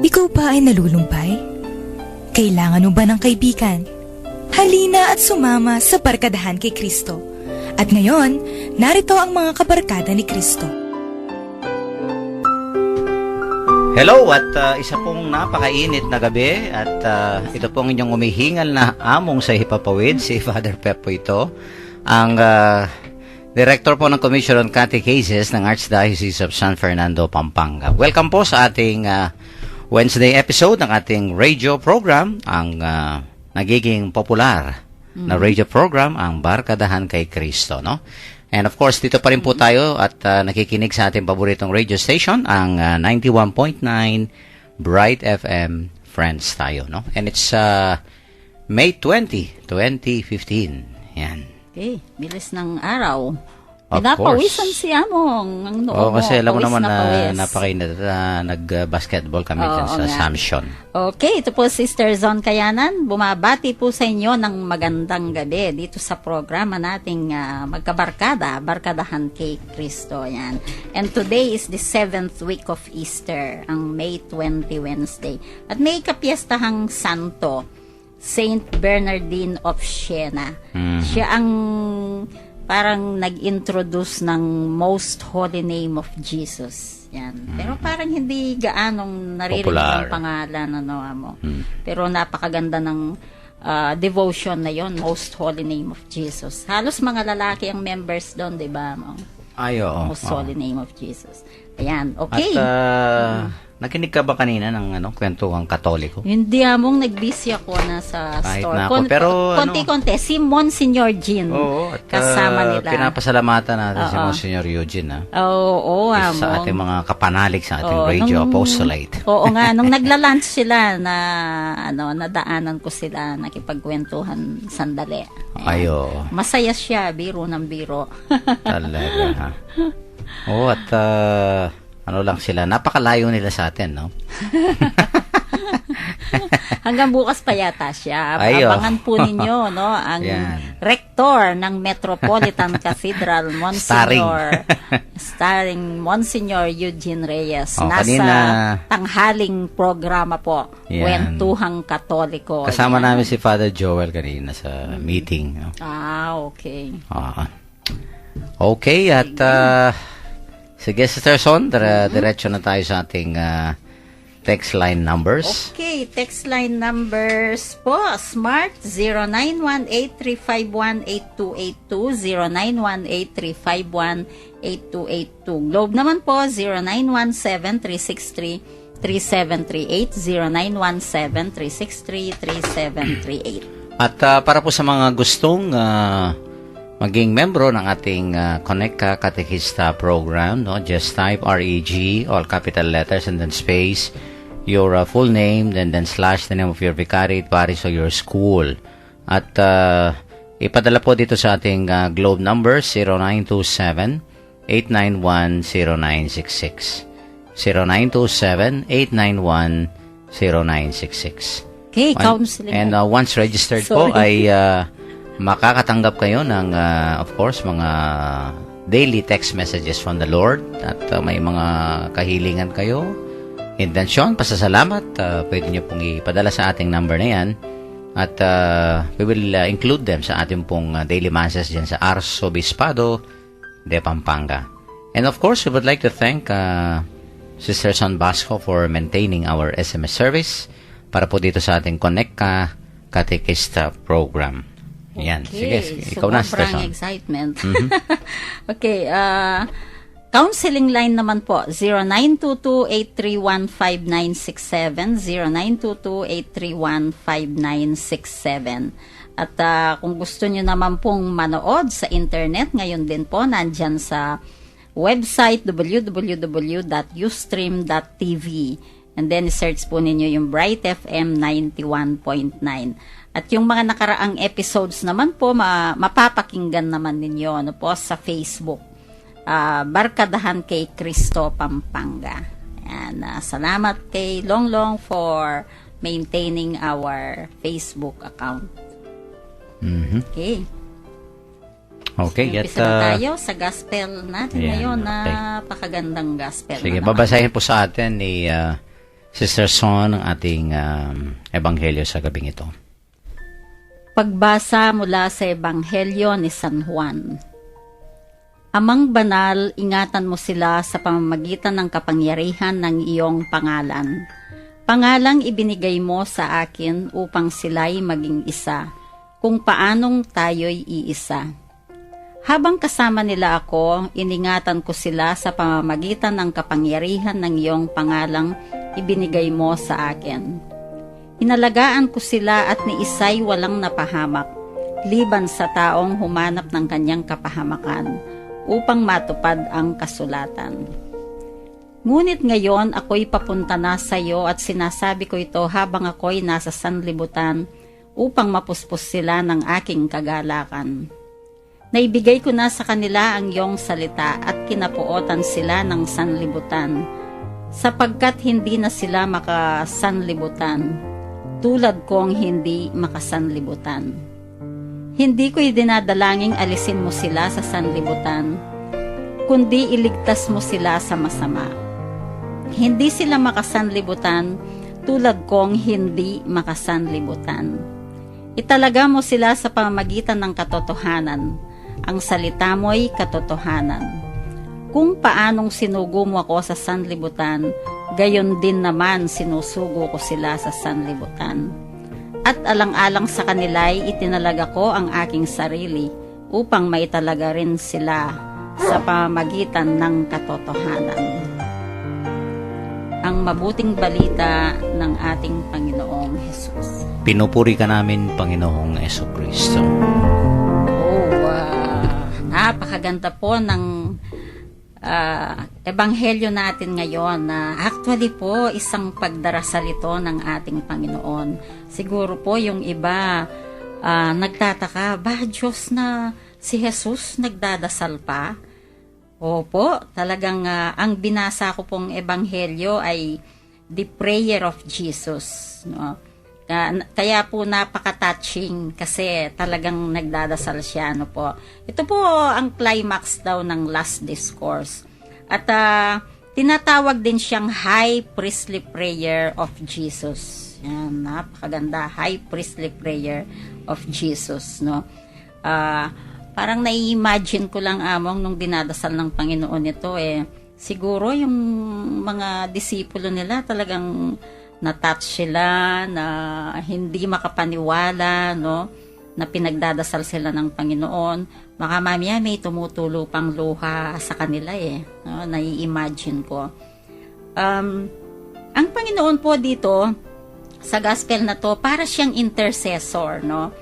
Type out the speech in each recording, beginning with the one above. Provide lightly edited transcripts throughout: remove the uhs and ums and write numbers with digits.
Ikaw ba ay nalulumpay? Kailangan mo ba ng kaibigan? Halina at sumama sa Barkadahan kay Kristo. At ngayon, narito ang mga kabarkada ni Kristo. Hello at isa pong napakainit na gabi at ito pong inyong umihingal na among sa Hipapawid, si Father Pep po ito, ang Director po ng Commission on Catechesis ng Archdiocese of San Fernando, Pampanga. Welcome po sa ating Wednesday episode ng ating radio program, ang nagiging popular na radio program, ang Barkadahan kay Kristo, no? And of course, dito pa rin po tayo at nakikinig sa ating paboritong radio station, ang 91.9 Bright FM Friends tayo, no? And it's May 20, 2015. Yan. Okay, bilis ng araw. Of Pinapawisan course. siya mong ang noo Oo, mo. kasi alam mo Pawis naman na na pawis. napakainit nag-basketball kami dyan sa nga. Samson. Okay, ito po Sister Zon Kayanan. Bumabati po sa inyo ng magandang gabi dito sa programa nating magkabarkada, Barkadahan kay Kristo. Yan. And today is the 7th week of Easter, ang May 20 Wednesday. At may kapiestahang santo, Saint Bernardine of Siena. Siya ang parang nag-introduce ng Most Holy Name of Jesus. Yan. Pero parang hindi gaanong naririnig Popular. ang pangalan mo. Pero napakaganda ng devotion na yon, Most Holy Name of Jesus. Halos mga lalaki ang members doon, di ba? Ay, oo. Most Holy Name of Jesus. Ayan, okay. At nakinig ka ba kanina ng kwentuhang Katoliko? Hindi among nag-busy ako na sa Kahit store. na ako, pero konti-konti. Si Monsignor Jean. Oo, at kasama nila. pinapasalamatan natin si Monsignor Eugene. Oo, Isa sa ating mga kapanalig sa ating radio apostolate. Oo nga, nung nagla-lunch sila na nadaanan ko sila, nakipagkwentuhan sandali. Ayo. Masaya siya, biro ng biro. Talaga, ha? Oo, at ano lang sila, napakalayo nila sa atin, no? Hanggang bukas pa yata siya. Ayo. Abangan po ninyo, no? Ang Yan. rector ng Metropolitan Cathedral, starring Monsignor Eugene Reyes. Nasa kanina, tanghaling programa po, Yan. Kwentuhang Katoliko. kasama Yan. namin si Father Joel kanina sa meeting, no? Okay. Okay, at sige, Sister Son, diretso na tayo sa ating text line numbers. Okay, text line numbers po. Smart 0918-351-8282, 0918-351-8282. Globe naman po 0917-363-3738, 0917-363-3738. At para po sa mga gustong maging membro ng ating Connect Ka Katechista program, no? Just type REG, all capital letters, and then space, your full name, then slash the name of your vicariate, parish, or your school. At ipadala po dito sa ating Globe number, 0927-891-0966. 0927-891-0966. Okay, counseling. And once registered po ay makakatanggap kayo ng, of course, mga daily text messages from the Lord. At may mga kahilingan kayo, intensyon, pasasalamat, pwede nyo pong ipadala sa ating number na yan. At we will include them sa ating pong daily masses dyan sa Arzobispado de Pampanga. And of course, we would like to thank Sister San Basco for maintaining our SMS service para po dito sa ating Connect Ka Katechista program. Yan. Okay. Sige. Ikaw na, Sister Son. Excitement. Okay. Counseling line naman po, 0922-831-5967, 0922-831-5967. At kung gusto nyo naman pong manood sa internet, ngayon din po, nandyan sa website www.ustream.tv. And then, search po ninyo yung Bright FM 91.9. At yung mga nakaraang episodes naman po, mapapakinggan naman ninyo po sa Facebook. Barkadahan kay Kristo, Pampanga. Ayan, salamat kay Longlong for maintaining our Facebook account. Okay. Okay, Umpisa na tayo sa gospel natin Yan, ngayon. okay. Napakagandang gospel. Sige, na naman. babasahin po sa atin ni Sister Son, ang ating ebanghelyo sa gabing ito. Pagbasa mula sa Ebanghelyo ni San Juan. Amang banal, ingatan mo sila sa pamamagitan ng kapangyarihan ng iyong pangalan. Pangalang ibinigay mo sa akin upang sila'y maging isa, kung paanong tayo'y iisa. Habang kasama nila ako, iningatan ko sila sa pamamagitan ng kapangyarihan ng iyong pangalang ibinigay mo sa akin. Inalagaan ko sila at ni isa'y walang napahamak, liban sa taong humanap ng kanyang kapahamakan, upang matupad ang kasulatan. Ngunit ngayon ako'y papunta na sa iyo at sinasabi ko ito habang ako'y nasa sanlibutan upang mapuspos sila ng aking kagalakan. Naibigay ko na sa kanila ang iyong salita at kinapuotan sila ng sanlibutan, sapagkat hindi na sila makasanlibutan, tulad kong hindi makasanlibutan. Hindi ko'y dinadalangin alisin mo sila sa sanlibutan, kundi iligtas mo sila sa masama. Hindi sila makasanlibutan, tulad kong hindi makasanlibutan. Italaga mo sila sa pamamagitan ng katotohanan. Ang salita mo'y katotohanan. Kung paanong sinugo mo ako sa sanlibutan, gayon din naman sinusugo ko sila sa sanlibutan. At alang-alang sa kanila'y itinalaga ko ang aking sarili upang maitalaga rin sila sa pamamagitan ng katotohanan. Ang mabuting balita ng ating Panginoong Hesus. Pinupuri ka namin, Panginoong Jesucristo. Napakaganda po ng ebanghelyo natin ngayon na actually po isang pagdarasal ito ng ating Panginoon. Siguro po yung iba nagtataka, ba Diyos na si Jesus nagdadasal pa? Opo, talagang ang binasa ko pong ebanghelyo ay the prayer of Jesus, no? Kaya po napaka-touching kasi talagang nagdadasal siya, no po. Ito po ang climax daw ng last discourse. At tinatawag din siyang high priestly prayer of Jesus. Yan, napakaganda, high priestly prayer of Jesus, no. Parang nai-imagine ko lang among nung dinadasal ng Panginoon ito siguro yung mga disipulo nila talagang na-touch sila, na hindi makapaniwala, no, na pinagdadasal sila ng Panginoon. Baka mamaya may tumutulo pang luha sa kanila no, nai-imagine ko. Ang Panginoon po dito sa gospel na to, para siyang intercessor, no?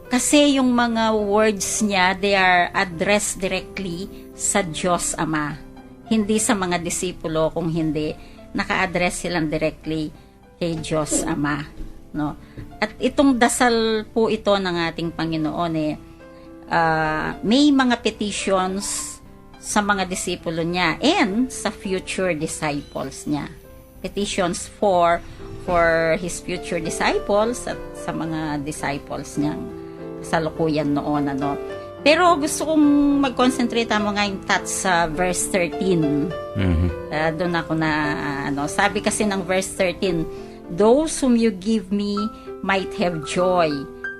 Kasi yung mga words niya, they are addressed directly sa Diyos Ama. Hindi sa mga disipulo, kung hindi, naka-address silang directly kay Diyos Ama, no? At itong dasal po ito ng ating Panginoon may mga petitions sa mga disipulo niya and sa future disciples niya. Petitions for his future disciples at sa mga disciples niyang kasalukuyan noon, ano. Pero gusto kong mag-concentrate mga yung touch sa verse 13. Doon ako na, sabi kasi ng verse 13, those whom you give me might have joy,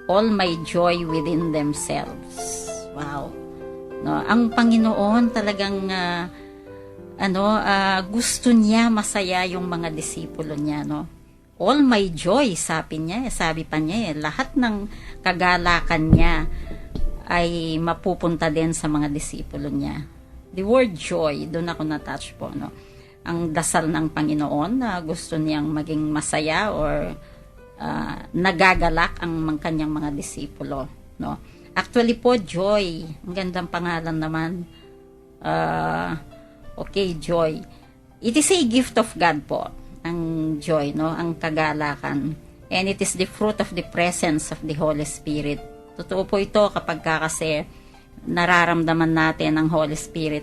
all my joy within themselves. Wow. No, ang Panginoon talagang, gusto niya masaya yung mga disipulo niya, no. All my joy, sabi pa niya, lahat ng kagalakan niya ay mapupunta din sa mga disipulo niya. The word joy, doon ako na-touch po, no. Ang dasal ng Panginoon na gusto niyang maging masaya or nagagalak ang kanyang mga disipulo, no. Actually po, joy, ang gandang pangalan naman. Okay, joy. It is a gift of God po, ang joy, no, ang kagalakan. And it is the fruit of the presence of the Holy Spirit. Totoo po ito kapag kasi nararamdaman natin ang Holy Spirit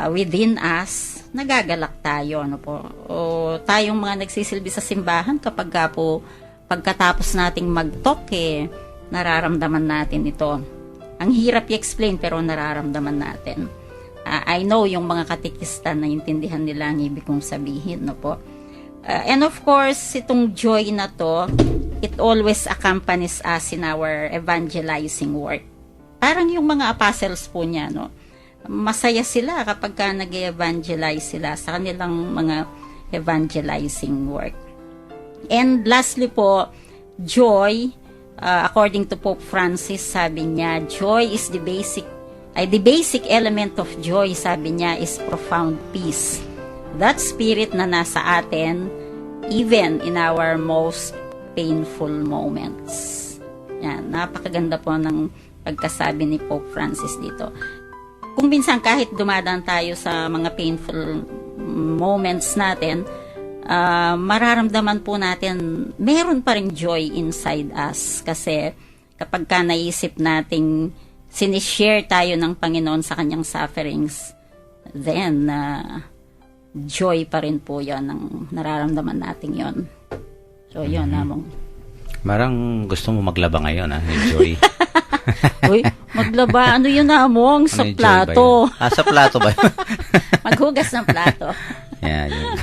within us, nagagalak tayo, ano po. O tayong mga nagsisilbi sa simbahan, kapag po pagkatapos nating mag-talk, nararamdaman natin ito. Ang hirap i-explain pero nararamdaman natin. I know yung mga katikista na intindihan nila ang ibig kong sabihin, no po. And of course, itong joy na to, it always accompanies us in our evangelizing work. Parang yung mga apostles po niya, no? Masaya sila kapag ka nag-evangelize sila sa kanilang mga evangelizing work. And lastly po, joy, according to Pope Francis, sabi niya, joy is the basic element of joy, sabi niya, is profound peace. That spirit na nasa atin, even in our most painful moments. Yan, napakaganda po ng pagkasabi ni Pope Francis dito. Kung minsan kahit dumadaan tayo sa mga painful moments natin, mararamdaman po natin meron pa rin joy inside us. Kasi kapag ka naisip nating sinishare tayo ng Panginoon sa kanyang sufferings, then joy pa rin po yon ang nararamdaman natin yon. So yun, namong. Marang gusto mo maglaba ngayon, enjoy. Uy, maglaba. Ano yun, namong? Sa Ano yung joy plato. ba yun? Sa plato ba yun? Maghugas ng plato. Yeah, yun.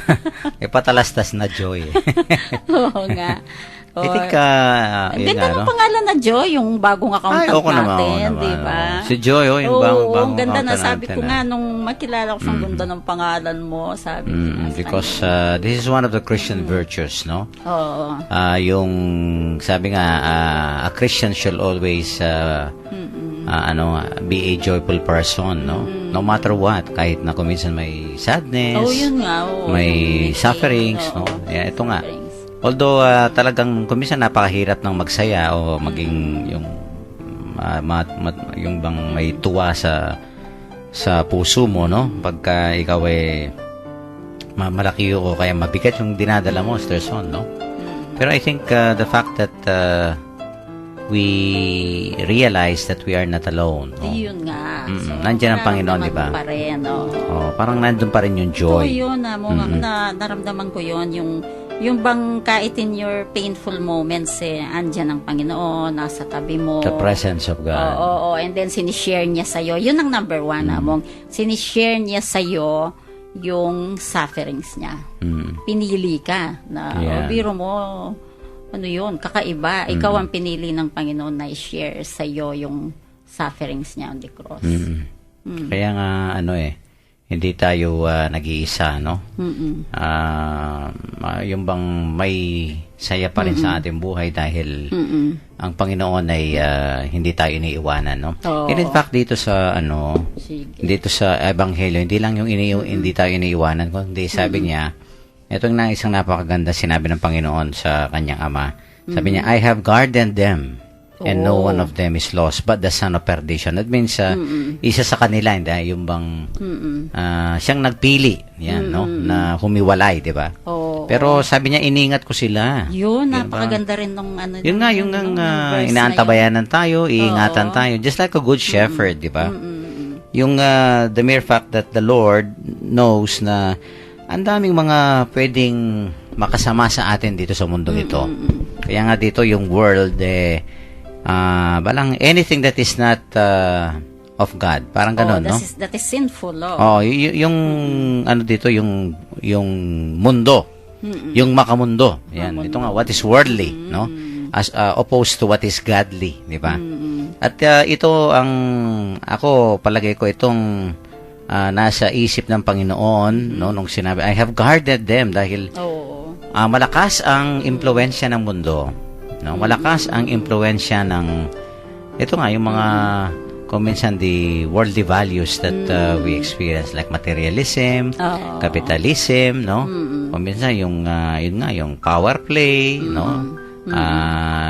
Ipatalastas na joy. Oo nga. I think, Ang yun ganda nga, ng no? pangalan na Joy, yung bagong accountant Ay, oo naman, natin, di ba? Si Joy, yung Oo, bagong ang ganda na. accountant Sabi ko natin, nga, nung makilala ko siyang ganda ng pangalan mo, sabi ko nga sa because kanya. this is one of the Christian virtues, no? Oo. Yung sabi nga a Christian should always be a joyful person, no? No matter what, kahit na kung minsan may sadness, Oo, yun nga. Oo, may yung sufferings, oo, no? Yeah, ito nga. sufferings. Although talagang kung minsan napakahirap ng magsaya o maging yung yung bang may tuwa sa puso mo, no? Pagka ikaw ay malaki o kaya mabigat yung dinadala mo, Sister Son, no? Pero I think the fact that we realize that we are not alone, no? Yun nga. So, Nandiyan ang Panginoon, di ba? nararamdaman ko pa rin, oo. Oh, parang nandun pa rin yung Oo, joy. yun. Naramdaman ko yun. Yung bang kahit in your painful moments, andyan ang Panginoon, nasa tabi mo. The presence of God. Oo, and then sinishare niya sa'yo. Yun ang number one, Among. Sinishare niya sa'yo yung sufferings niya. Pinili ka na, Yeah. biro mo, ano yun, kakaiba. Ikaw ang pinili ng Panginoon na i-share sa'yo yung sufferings niya on the cross. Kaya nga, hindi tayo nag-iisa, no? Yung bang may saya pa rin sa ating buhay dahil ang Panginoon ay hindi tayo iniiwanan, no? Oo. And in fact, dito sa, Sige. dito sa Ebanghelyo, hindi lang yung hindi tayo iniiwanan, kundi sabi niya, ito na isang napakaganda sinabi ng Panginoon sa kanyang Ama. Sabi niya, I have guarded them, and no one of them is lost, but the son of perdition. That means, isa sa kanila, hindi, yung bang, siyang nagpili, yan, no, na humiwalay, di ba? Oo. Pero sabi niya, iningat ko sila. Yun, napakaganda rin nung ano. Yun nga, yung verse na inaantabayanan tayo, iingatan tayo, just like a good shepherd, di ba? Yung the mere fact that the Lord knows na ang daming mga pwedeng makasama sa atin dito sa mundong ito. Kaya nga dito yung world, balang anything that is not of God. Parang ganon, no? That is sinful, Oh, yung ano dito, yung mundo. Yung makamundo. Yan. Ito nga, what is worldly, no? As opposed to what is godly, di ba? At ito ang, ako, palagay ko itong nasa isip ng Panginoon, no, nung sinabi, I have guarded them dahil malakas ang impluwensya ng mundo. No? Malakas ang impluwensya ng, ito nga, yung mga, kung minsan, the worldly values that we experience, like materialism, capitalism, no? Kung minsan, yung, yun nga, yung power play, no?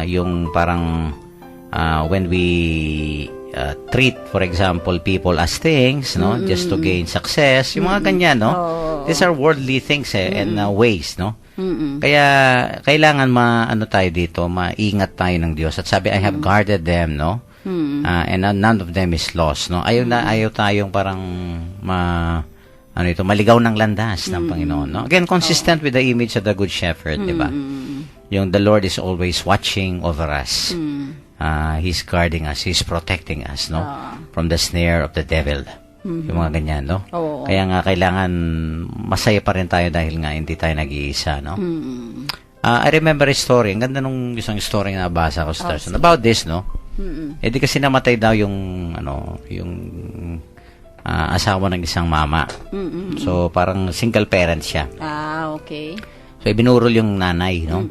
Yung parang, when we treat, for example, people as things, no? Just to gain success, yung mga ganyan, no? These are worldly things, and ways, no? Kaya, kailangan tayo dito, maingat tayo ng Diyos. At sabi, I have guarded them, no? And none of them is lost, no? Ayaw tayong parang, maligaw ng landas ng Panginoon, no? Again, consistent with the image of the Good Shepherd, di ba? Yung the Lord is always watching over us. He's guarding us. He's protecting us, no? From the snare of the devil. Yung mga ganyan, no? Oo. Kaya nga kailangan masaya pa rin tayo dahil nga hindi tayo nag-iisa, no? I remember a story. Ang ganda nung isang story na nabasa ko, Stars. About this, no? Eh di kasi namatay daw yung asawa ng isang mama. So parang single parent siya. Okay. So ibinurol yung nanay, no?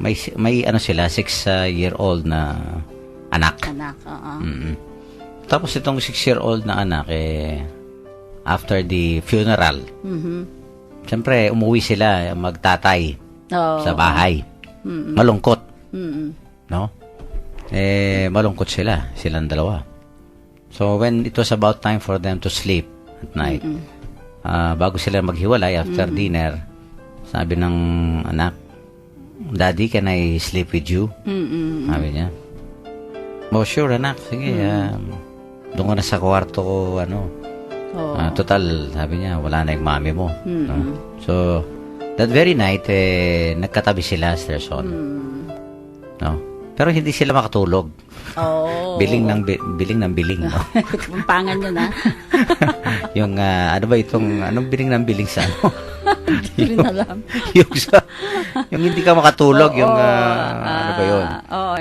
May ano sila, 6-year-old na anak. Anak, oo. Tapos itong 6-year-old na anak after the funeral. Siyempre umuwi sila magtatay Oo. sa bahay. Malungkot, Mm-mm. no? Malungkot silang dalawa. So when it was about time for them to sleep at night, bago sila maghiwalay after dinner, sabi ng anak, "Daddy, can I sleep with you?" Sabi niya. "Oh, sure, anak. Sige, doon ka na sa kwarto ko, total," sabi niya, "wala na yung mami mo." No? So, that very night, nagkatabi sila, Sterson. No? Pero hindi sila makatulog. Oo. Biling ng biling, no? Kumpangan yun, ha? Yung, ano ba itong, anong biling ng biling sa ano? Hindi rin alam. yung hindi ka makatulog, yung, ano ba yun? Oo.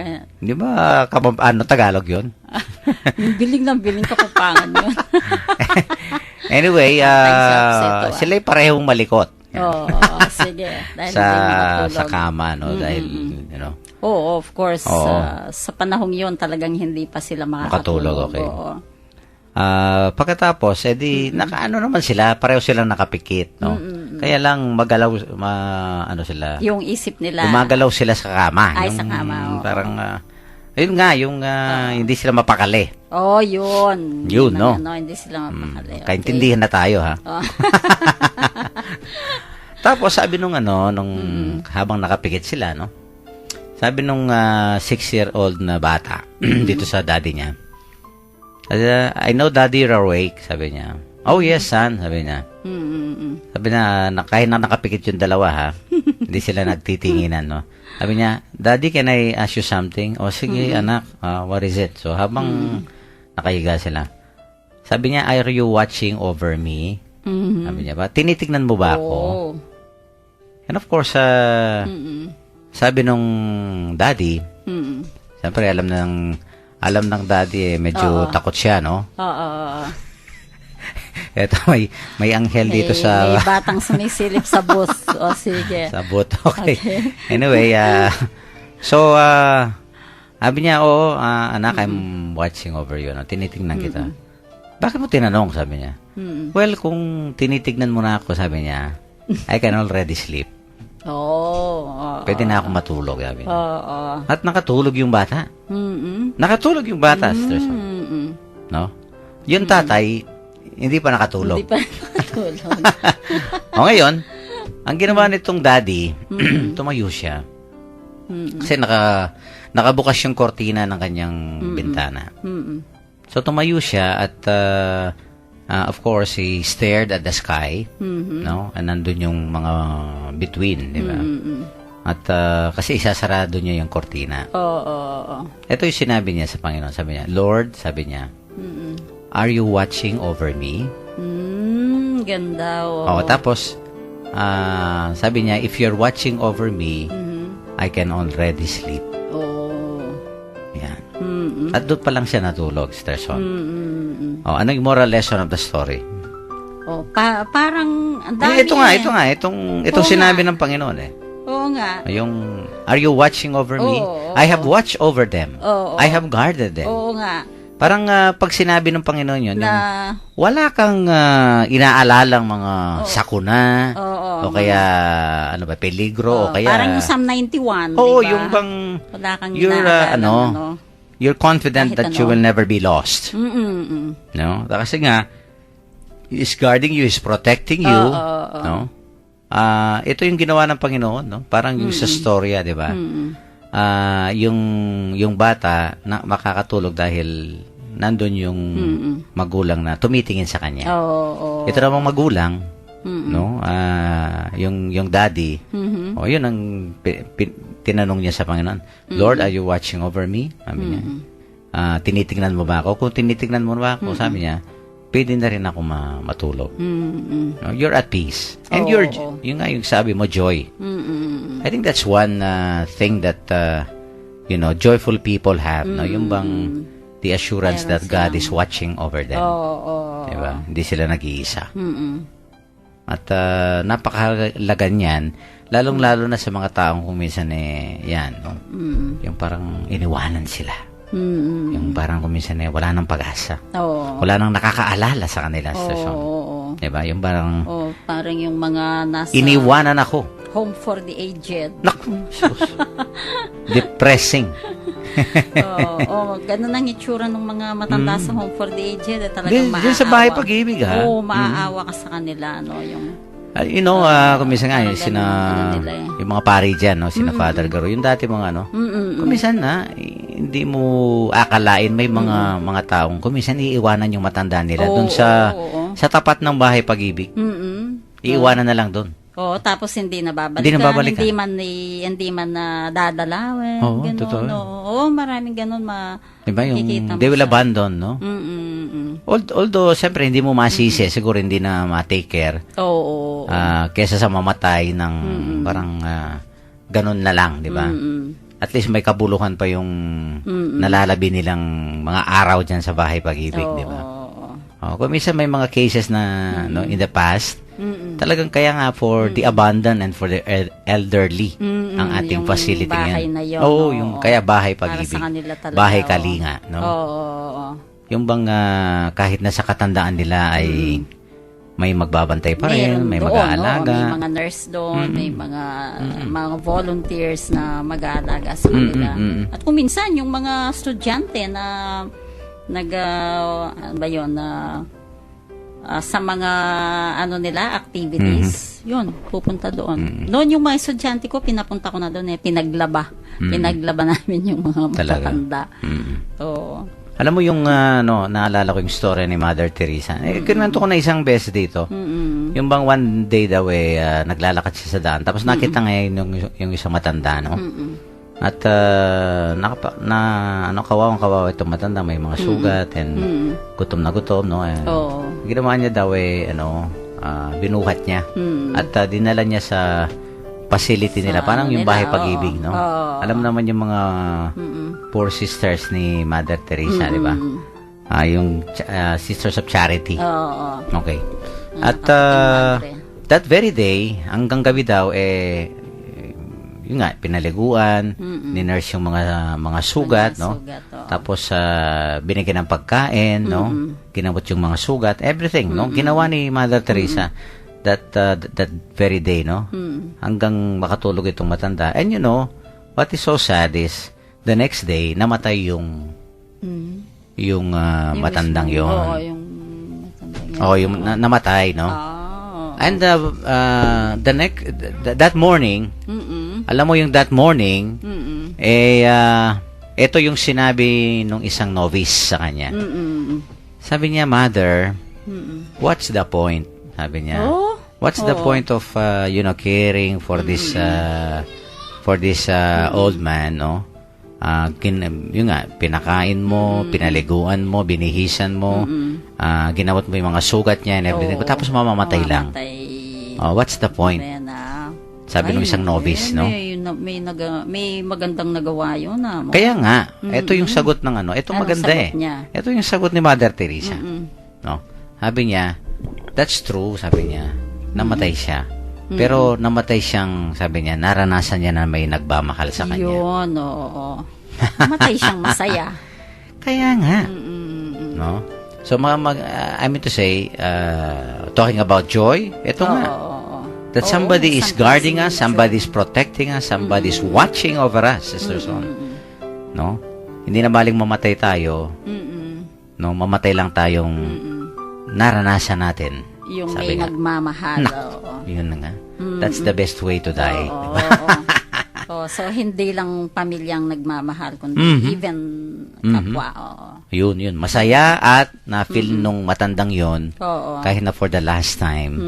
Hindi ba, Tagalog yun? Yung biling ng biling kakumpangan yun. Anyway, upset, sila'y parehong malikot. Oo, sige. Dahil sa hindi makatulog. sa kama, no? Dahil, Oo, of course. Oo. Sa panahong yun, talagang hindi pa sila Makatulog, makakatulog. okay. Oo. Pagkatapos, nakaano naman sila, pareho silang nakapikit, no? Kaya lang magalaw, sila, Yung isip nila. gumagalaw sila sa kama. Ay, sa kama, oo. Parang, ayun nga, hindi sila mapakali. Yun. Yun, no? Hindi sila mapakali. Kaintindihan na tayo, ha? Oh. Tapos, sabi nung habang nakapikit sila, no? Sabi nung 6-year-old na bata, dito sa daddy niya, "I know, Daddy, you're awake," sabi niya. "Oh, yes, son," sabi niya. Sabi na, kahit na nakapikit yung dalawa, ha? Hindi sila nagtitinginan, no? Sabi niya, "Daddy, can I ask you something?" "O, sige, anak, what is it?" So, habang nakahiga sila, sabi niya, "Are you watching over me?" Sabi niya ba, "Tinitignan mo ba ako?" Oo. And of course, sabi nung daddy, siyempre alam ng daddy, medyo takot siya, no? Oo. Eto, may anghel dito sa May batang sumisilip sa bus. O, sige. sa boot. Okay. Anyway, so, sabi niya, "Oo, anak, I'm watching over you. No? Tinitingnan kita." "Bakit mo tinanong?" sabi niya. "Well, kung tinitignan mo na ako," sabi niya, "I can already sleep. Oo. Pwede na ako matulog," sabi niya. Oo. At nakatulog yung bata. Nakatulog yung bata, Sterson. No? Yung tatay, hindi pa nakatulog. Hindi pa natulog. O ngayon, ang ginawa nitong daddy, tumayo siya. Kasi nakabukas yung kortina ng kanyang bintana. So tumayo siya at of course, he stared at the sky, no? And nandun yung mga between, di ba? At kasi isasarado niya yung kortina. Oo. Ito yung sinabi niya sa Panginoon. Sabi niya, "Lord," sabi niya, "are you watching over me?" Ganda. Tapos, sabi niya, "If you're watching over me, I can already sleep." Yan. At doon pa lang siya natulog, Sterson. Ano yung moral lesson of the story? Parang ang dami. Ito nga. Itong sinabi ng Panginoon, Oo nga. Yung, "Are you watching over me?" Oo. I have watched over them. Oo. I have guarded them. Oo nga. Parang pag sinabi ng Panginoon yun, Na, wala kang inaalalang mga sakuna, Oo. o kaya, peligro, o kaya... parang yung Psalm 91, Oo, di ba? yung bang, Wala kang you're, inaalala, you're confident Kahit that you will never be lost. Mm-mm. No? Kasi nga, He is guarding you, He is protecting you. Oo. No? Ito yung ginawa ng Panginoon, no? Parang yung sa storya, di ba? Yung bata na makakatulog dahil nandun yung magulang na tumitingin sa kanya. Oo. Ito namang magulang, no? Yung daddy. Yun ang tinanong niya sa Panginoon. "Lord, are you watching over me?" Sabi niya. "Tinitingnan mo ba ako?" Kung tinitingnan mo ba ako, sabi niya, pwede na rin ako matulog. Mm-mm. No, you're at peace. And Oo. yung nga yung sabi mo, joy. Mm-mm. I think that's one thing that, joyful people have. No? Yung bang the assurance Meron that God silang- is watching over them. Oo. Diba? Hindi sila nag-iisa. Mm-mm. At napakahalaga niyan, lalong-lalo na sa mga taong kung minsan yan, no? Yung parang iniwanan sila. Mm-mm. Yung parang kung minsan wala nang pag-asa. Oo. Wala nang nakakaalala sa kanilang sitwasyon. Oo. Diba? Yung parang Parang yung mga nasa iniwanan ako. home for the aged. Naku, sus. Depressing. Oo, ganun ang itsura ng mga matanda sa home for the aged. Talagang maaawa. Diyan sa bahay pag-ibig, ha? Oo, maaawa ka sa kanila, no? Yung, Kung minsan nga, ganun nila eh. yung mga pari dyan, no? Sina Father Garo, yung dati mga, kung minsan na, hindi mo akalain, may mga taong, kung minsan iiwanan yung matanda nila doon sa tapat ng bahay pag-ibig. Iiwanan na lang doon. Oo, tapos hindi na babalikan. Hindi na babalikan. Hindi man na dadalawin. Oo, ganun, totoo. Oo, maraming ganun Diba yung, makikita mo they will siya. abandon, no? Although, siyempre, hindi mo masisi, siguro hindi na ma-take care. Oo. Kesa sa mamatay ng parang ganun na lang, di ba? At least may kabuluhan pa yung nalalabi nilang mga araw dyan sa bahay pag-ibig, di ba? Kung minsan may mga cases na in the past, talagang kaya nga for the abandoned and for the elderly ang ating yung facility bahay ngayon. na yun, Oo, oo. yung kaya bahay Para pag-ibig. sa kanila talaga, Bahay oo. kalinga, no? Oo. Yung bang kahit nasa katandaan nila ay may magbabantay pa rin, Meron may doon, mag-aalaga. May mga nurse doon, may mga volunteers na mag-aalaga sa kanila. At kung minsan, yung mga estudyante na ano ba yun, sa mga activities, yun, pupunta doon. Noon yung mga estudyante ko, pinapunta ko na doon pinaglaba. Pinaglaba namin yung mga Talaga? matatanda. Mm. Oo. Alam mo yung, naalala ko yung story ni Mother Teresa. Kinuwento ko na isang beses dito. Yung bang one day daw naglalakad siya sa daan. Tapos nakita ngayon yung isang matanda, no? At kawawang-kawawa itong matanda. May mga sugat and gutom na gutom, no? And, Oo. ginawa niya daw binuhat niya. At dinala niya sa facility nila. Parang yung nila, bahay pag-ibig, no? Oo. Alam naman yung mga poor sisters ni Mother Teresa, di ba? Yung Sisters of Charity. Oo. Okay. At Madre. that very day, hanggang gabi daw, yun nga, pinaliguan, ninurse yung mga sugat, no? Sugat, oo. Tapos, binigyan ng pagkain, no? Ginabot yung mga sugat, everything, no? Ginawa ni Mother Teresa that very day, no? Hanggang makatulog itong matanda. And you know, what is so sad is, the next day, namatay yung matandang mismo, yon. Oo, yung matandang yun. Oh, yung namatay, no? Oo. And that morning, alam mo yung that morning, ito yung sinabi nung isang novice sa kanya. Sabi niya, Mother, what's the point? Sabi niya. Oh? What's the point of caring for this old man, no? Yun nga, pinakain mo, pinaliguan mo, binihisan mo, ginawat mo yung mga sugat niya and everything. Tapos mamamatay lang. Oh, what's the point? Sabi ng isang novice, no? May magandang nagawa yun. Kaya nga, ito yung sagot ng ito Anong maganda sagot niya? Ito yung sagot ni Mother Teresa. No? Sabi niya, that's true, sabi niya. Namatay siya. Pero namatay siyang, sabi niya, naranasan niya na may nagmamahal sa kanya. Yun, oo. Matay siyang masaya. Kaya nga. No? So, I mean to say, talking about joy, ito nga. That somebody is guarding us, somebody is protecting us, somebody is watching over us, Sister Son. No? Hindi na baling mamatay tayo. No? Mamatay lang tayong naranasan natin. Yung Sabi may nga. nagmamahal. Yun na nga. That's the best way to die. Oo. So, hindi lang pamilyang nagmamahal, kundi even kapwa. Oo. Yun. Masaya at na-feel nung matandang yun, Oo. kahit na for the last time,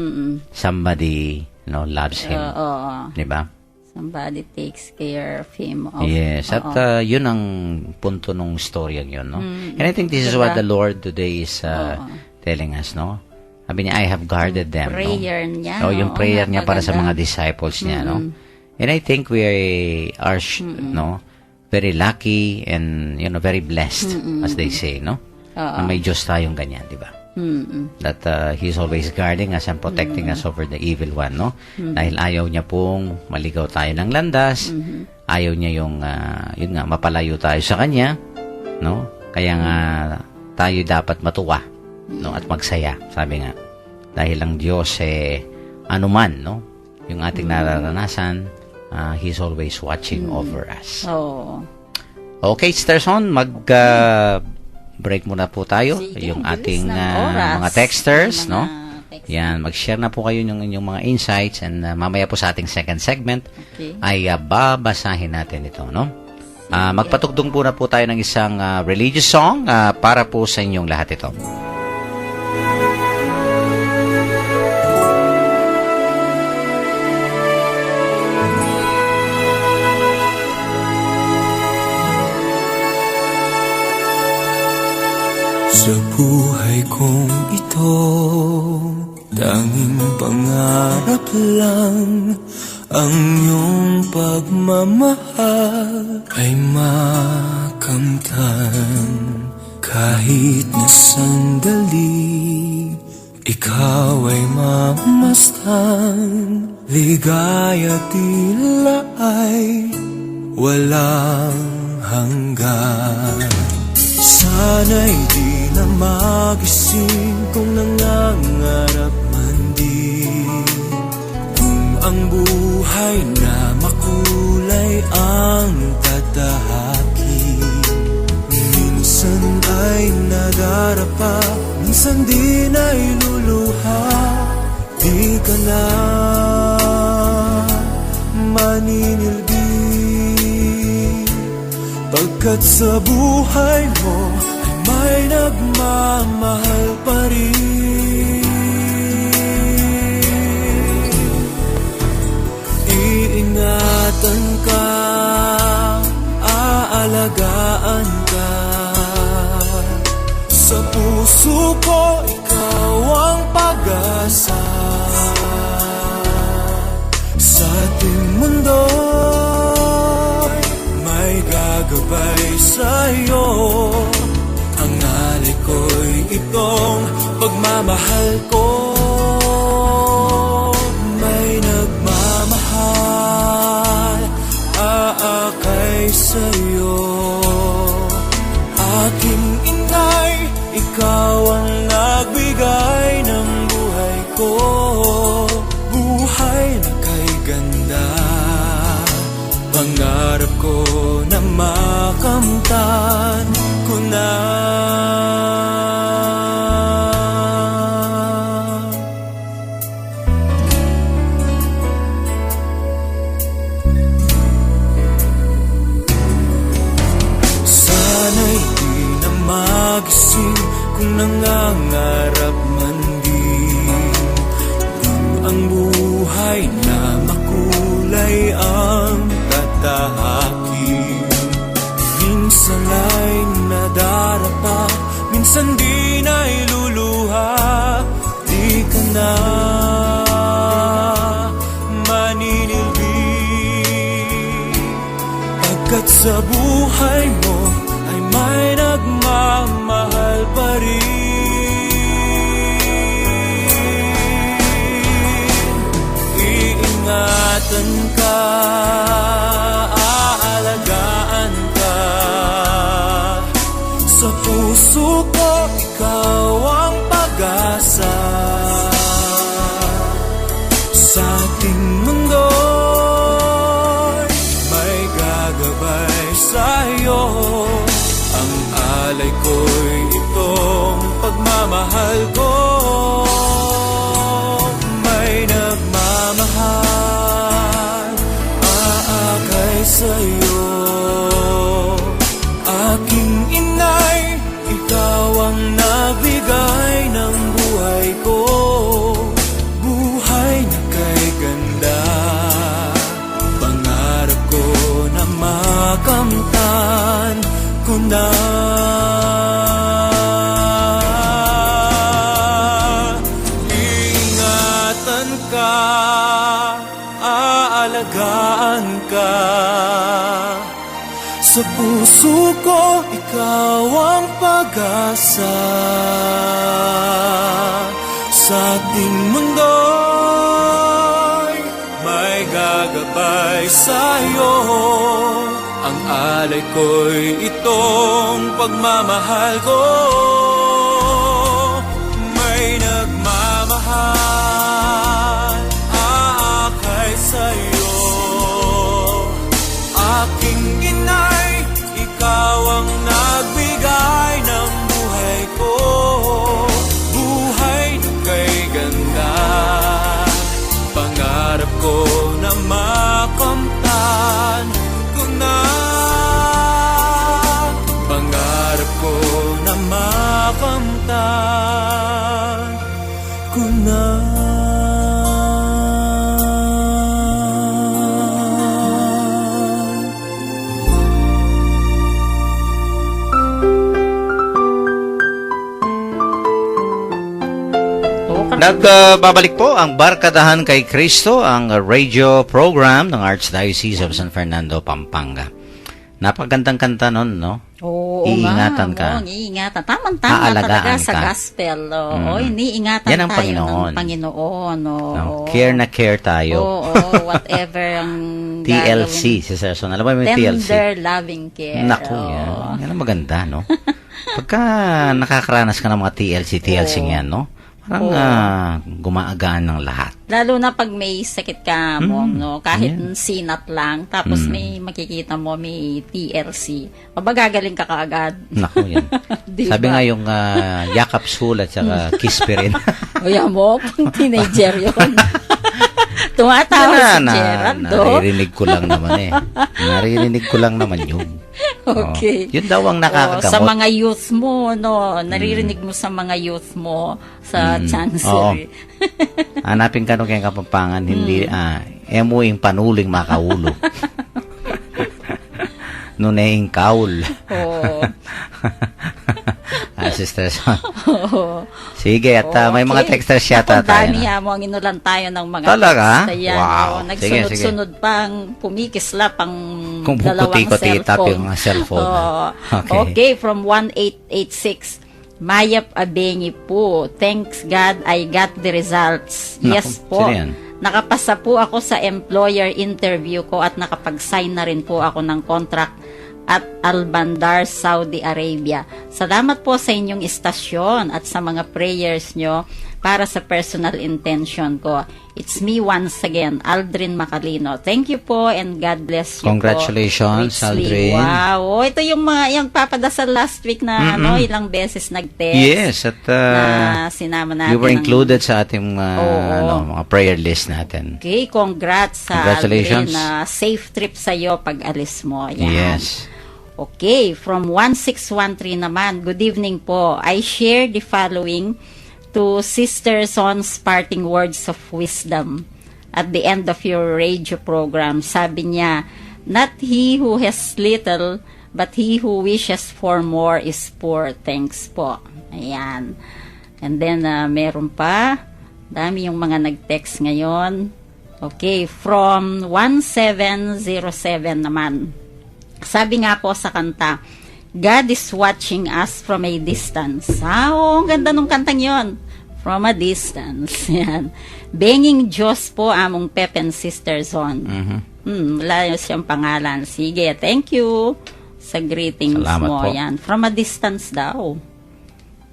somebody loves him. Oo. Diba? Somebody takes care of him. Yes. At yun ang punto nung storyang yun. No? And I think this is what the Lord today is telling us, no? Sabi niya, I have guarded them, Prayer no? niya. So, yung Oo prayer nga, niya para sa maganda. mga disciples niya, no? And I think we are, no, very lucky and, very blessed, as they say, no? Oo. Na may Diyos tayong ganyan, di ba? That He's always guarding us and protecting us over the evil one, no? Dahil ayaw niya pong maligaw tayo ng landas, ayaw niya yung, yun nga, mapalayo tayo sa Kanya, no? Kaya nga, tayo dapat matuwa, no? At magsaya, sabi nga. Dahil ang Diyos, anuman, no? Yung ating nararanasan, He's always watching over us. Oo. Okay, Sister Son, break muna po tayo. Sige, Yung bilis ating ng oras. mga texters, Yung mga no? texters. Yan, mag-share na po kayo yung inyong mga insights and mamaya po sa ating second segment Okay. ay babasahin natin ito, no? Magpatugtog po na po tayo ng isang religious song para po sa inyong lahat ito. Sa buhay kong ito, tanging pangarap lang ang iyong pagmamahal ay makamtan. Kahit na sandali, ikaw ay mamastan. Ligaya tila ay walang hanggan. Sana'y di na magising kung nangangarap man din. Kung ang buhay na makulay ang tatahakin. Minsan ay nadarapa, minsan di na iluluha. Di ka na maninilbi, pagkat sa buhay mo ay may nagmamahal pa rin. Iingatan ka, aalagaan ka. Sa puso ko, ikaw ang pag-asa. Sa ating mundo gagabay sa'yo. Ang alay ko'y itong pagmamahal ko. May nagmamahal, aakay sa'yo. Aking inay, ikaw ang nagbigay ng buhay ko. Buhay na kay ganda, pangarap ko na makamtan ko na. Sana'y di na magising kung nangangarap man din. Kung ang buhay na makulay ang tatahakin. Minsan ay nadarapa, minsan di na iluluha. Di ka na maninilbi, pagkat sa buhay mo ay may nagmamahal pa rin. Iingatan ka, sa puso ko, ikaw ang pag-asa. Sa ating mundo, may gagabay sa'yo. Ang alay ko'y itong pagmamahal ko. May nagmamahal, aakay sa'yo. Aking inay, ikaw ang nagbigay ng buhay ko. Buhay na kay ganda, pangarap ko na makamtan ko na. Sa puso ko, ikaw ang pag-asa. Sa ating mundo'y may gagabay sa'yo. Ang alay ko'y itong pagmamahal ko. May nagmamahal aakay sa'yo. Aking inay, ikaw ang nagbigay ng buhay ko. Buhay na kay ganda. Pangarap ko na makamtan ko na. Pangarap ko na makamtan ko na. Nagbabalik po ang Barkadahan kay Kristo, ang radio program ng Archdiocese of San Fernando, Pampanga. Napagandang kanta nun, no? Oo, Iingatan ka. Oo, iingatan. Tama-tama talaga Aalagaan sa ka. gospel. Oo, iniingatan Yan ang tayo Panginoon. ng Panginoon. Oo. No? Care na care tayo. Oo, whatever ang TLC, si Sir Son. Alam mo yung gagawin. TLC? Tender loving care. Naku, Oo. yan ang maganda, no? Pagka nakakaranas ka ng mga TLC yan, no? Parang gumaagaan ng lahat. Lalo na pag may sakit ka mo, no? Kahit Yan. sinat lang, tapos may makikita mo, may TLC. Mabagagaling ka kaagad. Naku, yan. Diba? Sabi nga yung yakap school at saka kispirin. O yan mo, pang teenager yun. Tumatawa si Gerald, do. Naririnig ko lang naman Naririnig ko lang naman yun. Okay. Yun daw ang nakakagamot. Sa mga youth mo, no, naririnig mo sa mga youth mo sa chancery. Hanapin ka nung kayong Kapampangan, hindi, emuing panuling makaulo. Nuneing kaul. Oo. Sister Son. Sige, at may mga texters yata tayo. Dami mo, ang inulan tayo ng mga Talaga? text. Ayan, Wow. Nagsunod-sunod pang pumikislap ang Kung dalawang puputi-ko-titap cellphone. yung cellphone. Oo. Okay, from 1886. Mayap Abengi po. Thanks God, I got the results. Yes Naku, po. sino yan? Nakapasa po ako sa employer interview ko at nakapag-sign na rin po ako ng contract at Al-Bandar, Saudi Arabia. Salamat po sa inyong istasyon at sa mga prayers nyo para sa personal intention ko. It's me once again, Aldrin Macalino. Thank you po and God bless you. Congratulations, po. Aldrin. Wow. Ito yung yung papadasal last week na ilang beses nag-text. Yes, at na sinama natin. you were included sa ating Oo. mga prayer list natin. Okay, congrats sa Congratulations. Aldrin. Safe trip sa'yo pag alis mo. Yan. Yes. Okay, from 1613 naman, good evening po. I share the following to Sister Son's parting words of wisdom at the end of your radio program. Sabi niya, not he who has little, but he who wishes for more is poor. Thanks po. Ayan. And then, meron pa. Dami yung mga nag-text ngayon. Okay, from 1707 naman. Sabi nga po sa kanta, God is watching us from a distance. Oo, ang ganda nung kantang yon. From a distance. Yan. Benging Diyos po among Pepen Sister Zone. Wala siyang pangalan. Sige, thank you sa greetings Salamat mo. po. Yan. From a distance daw.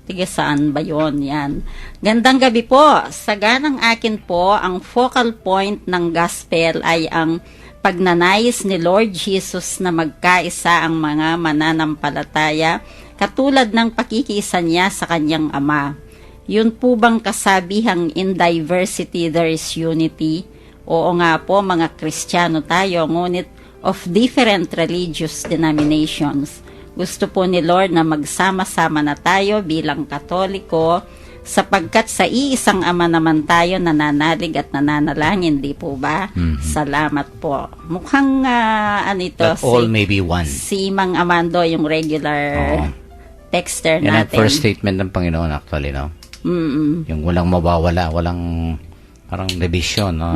Tiga saan ba yon? Yan. Gandang gabi po. Sa ganang akin po, ang focal point ng gospel ay ang pagnanais ni Lord Jesus na magkaisa ang mga mananampalataya katulad ng pakikisa niya sa kanyang Ama. Yun po bang kasabihang in diversity there is unity? Oo nga po, mga Kristiyano tayo, ngunit of different religious denominations. Gusto po ni Lord na magsama-sama na tayo bilang Katoliko sapagkat sa iisang Ama naman tayo nananalig at nananalangin, di po ba? Salamat po. Mukhang That all may be one. si Mang Amando yung regular texter Yan ang natin. first statement ng Panginoon actually, no? Yung walang mawawala, walang parang division, no?